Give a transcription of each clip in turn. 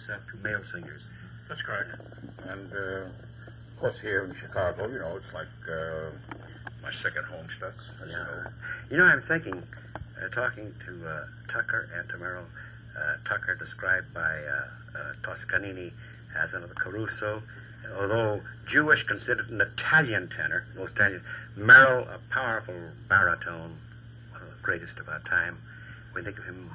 two male singers. That's correct. And, of course, here in Chicago, it's like my second home, Stutz. I'm thinking, talking to Tucker and to Merrill, Tucker described by Toscanini as another Caruso, although Jewish, considered an Italian tenor, most Italian. Merrill, a powerful baritone, one of the greatest of our time. We think of him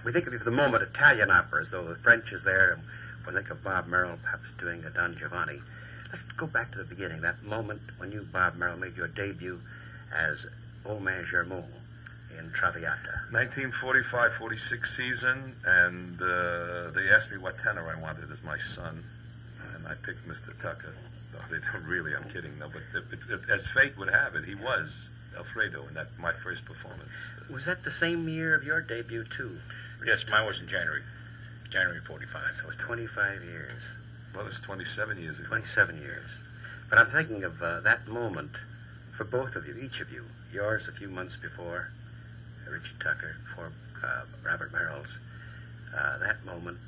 for the moment, Italian opera, as though the French is there. And we think of Bob Merrill perhaps doing a Don Giovanni. Let's go back to the beginning, that moment when you, Bob Merrill, made your debut as Old Man Germont in Traviata. 1945-46 season, and they asked me what tenor I wanted as my son, and I picked Mr. Tucker. No, they don't really, I'm kidding, no, but as fate would have it, he was Alfredo in my first performance. Was that the same year of your debut, too? Yes, mine was in January 45. So it was 25 years. Well, it's 27 years ago. 27 years. But I'm thinking of that moment for both of you, each of you. Yours a few months before Richard Tucker, before Robert Merrill's. That moment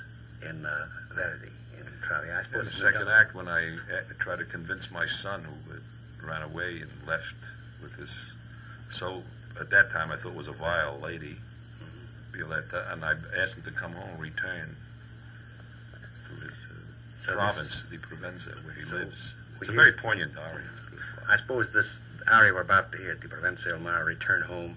in Verdi, in Traviata. In the second act, when I tried to convince my son, who ran away and left with his... So, at that time, I thought it was a vile lady, Violetta, and I asked him to come home and return to his province, the Provenza, where he lives. It's a very poignant aria. I suppose this aria we're about to hear, the Provenza il Mare, return home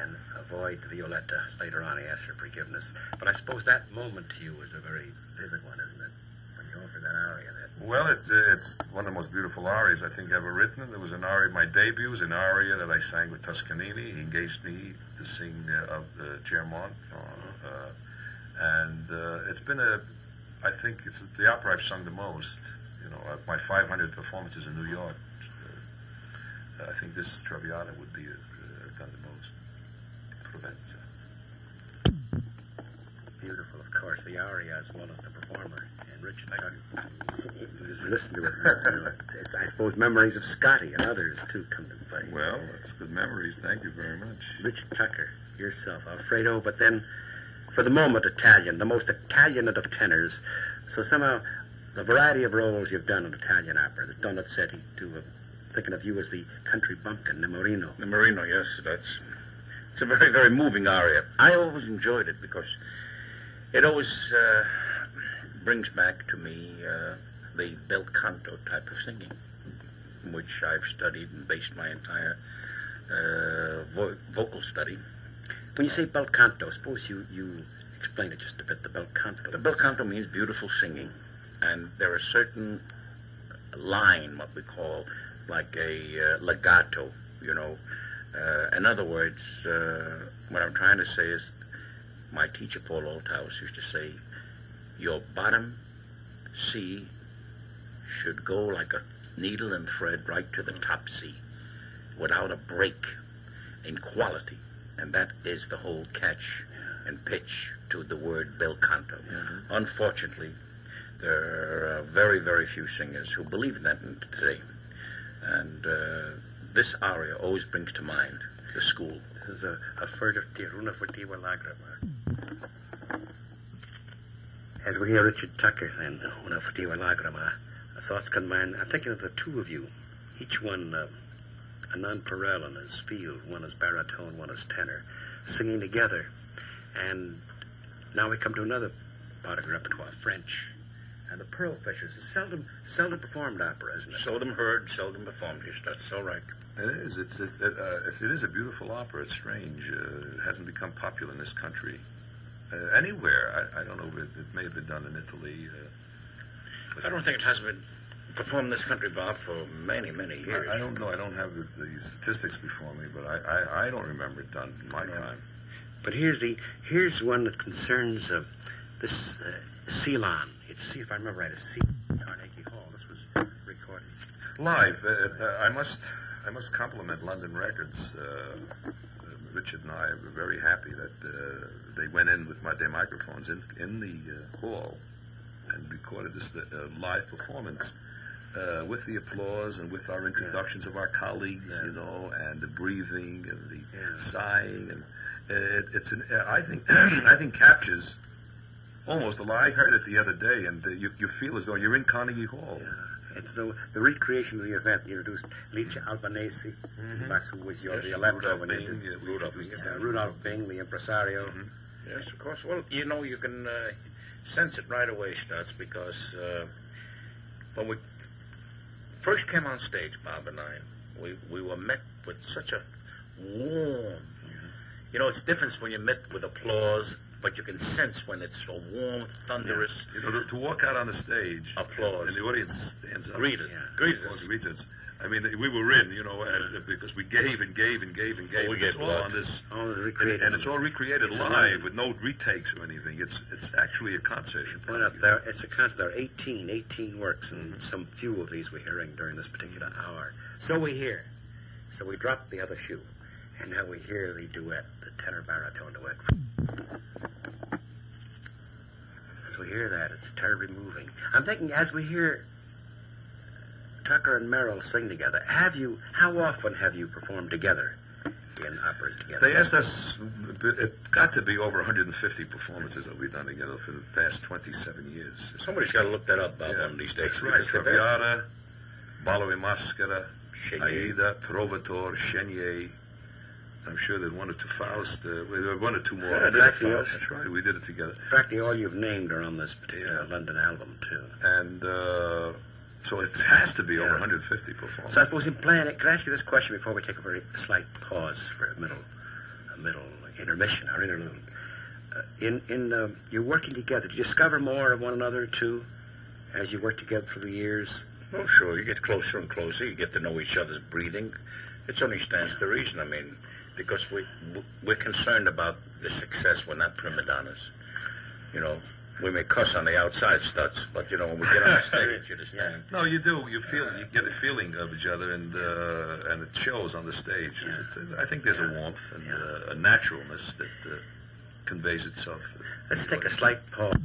and avoid Violetta. Later on, he asked for forgiveness. But I suppose that moment to you was a very vivid one, isn't it? When you offered that aria. Well, it's one of the most beautiful arias I think ever written. There was an aria, my debut was an aria that I sang with Toscanini. He engaged me to sing of Germont. And it's been I think it's the opera I've sung the most. My 500 performances in New York. I think this Traviata would be done the most. Provenza. Beautiful, of course. The aria as well as the performer. And Richard Tucker, listen to it. It's, I suppose, memories of Scotty and others, too, come to play. Well, that's good memories. Thank you very much. Richard Tucker, yourself, Alfredo, but then, for the moment, Italian, the most Italian of tenors. So somehow, the variety of roles you've done in Italian opera, the Donizetti, too, thinking of you as the country bumpkin, Nemorino. Nemorino, yes, it's a very, very moving aria. I always enjoyed it because it always brings back to me the bel canto type of singing, which I've studied and based my entire vocal study. When you say bel canto, suppose you explain it just a bit, the bel canto. The bel canto means beautiful singing, and there are certain line, what we call, like a legato, in other words, what I'm trying to say is, my teacher, Paul Althouse, used to say, your bottom C should go like a needle and thread right to the top C, without a break in quality. And that is the whole catch and pitch to the word bel canto. Mm-hmm. Unfortunately, there are very, very few singers who believe in that today. And this aria always brings to mind the school. This is a furtive tiruna furtiva lagrima. As we hear Richard Tucker and Una furtiva lagrima, thoughts come to mind. I'm thinking of the two of you, each one a nonpareil in his field. One is baritone, one is tenor, singing together. And now we come to another part of your repertoire, French. And the Pearl Fishers is seldom performed opera, isn't it? Seldom heard, seldom performed. Yes, that's so right. It is. It is a beautiful opera. It's strange. It hasn't become popular in this country. Anywhere. I don't know. It may have been done in Italy. I don't think it has been performed in this country, Bob, for many, many years. I don't know. I don't have the statistics before me, but I don't remember it done in my time. But here's one that concerns this Ceylon. It's, if I remember right, it's Carnegie Hall. This was recorded live. I must compliment London Records. Richard and I were very happy that they went in with their microphones in the hall and recorded this live performance with the applause and with our introductions of our colleagues, and the breathing and the sighing, and I think captures almost alive. I heard it the other day, and you feel as though you're in Carnegie Hall. Yeah. It's the recreation of the event. You introduced Licia Albanese, Max, who was the electro when you did Rudolph Bing, the impresario. Yes, of course. Well, you can sense it right away, Stutz, because when we first came on stage, Bob and I, we were met with such a warm... it's different when you're met with applause, but you can sense when it's so warm, thunderous. To walk out on the stage, applause, and the audience stands up, greet us. I mean, we were in, because we gave and gave and gave and gave. We gave all on this, and it's all recreated live with no retakes or anything. It's actually a concert. Point out there, it's a concert. There are 18 works, and some few of these we're hearing during this particular hour. So we hear. So we drop the other shoe, and now we hear the duet, the tenor baritone duet. As we hear that, it's terribly moving. I'm thinking, as we hear Tucker and Merrill sing together, how often have you performed together in operas together? They asked us, it got to be over 150 performances that we've done together for the past 27 years. Somebody's got to look that up, Bob, one of these days. That's right. Traviata, Ballo e Maschera, Aida, Trovatore, Chenier. I'm sure that one or two Faust, one or two more. That's right, we did it together. Practically all you've named are on this particular London album, too. And so it has to be over 150 performances. So I suppose in playing, can I ask you this question before we take a very slight pause for a middle intermission or interlude? You're working together. Do you discover more of one another, too, as you work together through the years? Oh, sure. You get closer and closer. You get to know each other's breathing. It only stands to reason. I mean, because we're concerned about the success. We're not prima donnas. We may cuss on the outside, Stutz, but when we get on the stage, you understand. No, you do. You get a feeling of each other, and it shows on the stage. Yeah. I think there's a warmth and a naturalness that conveys itself. Let's take a slight pause.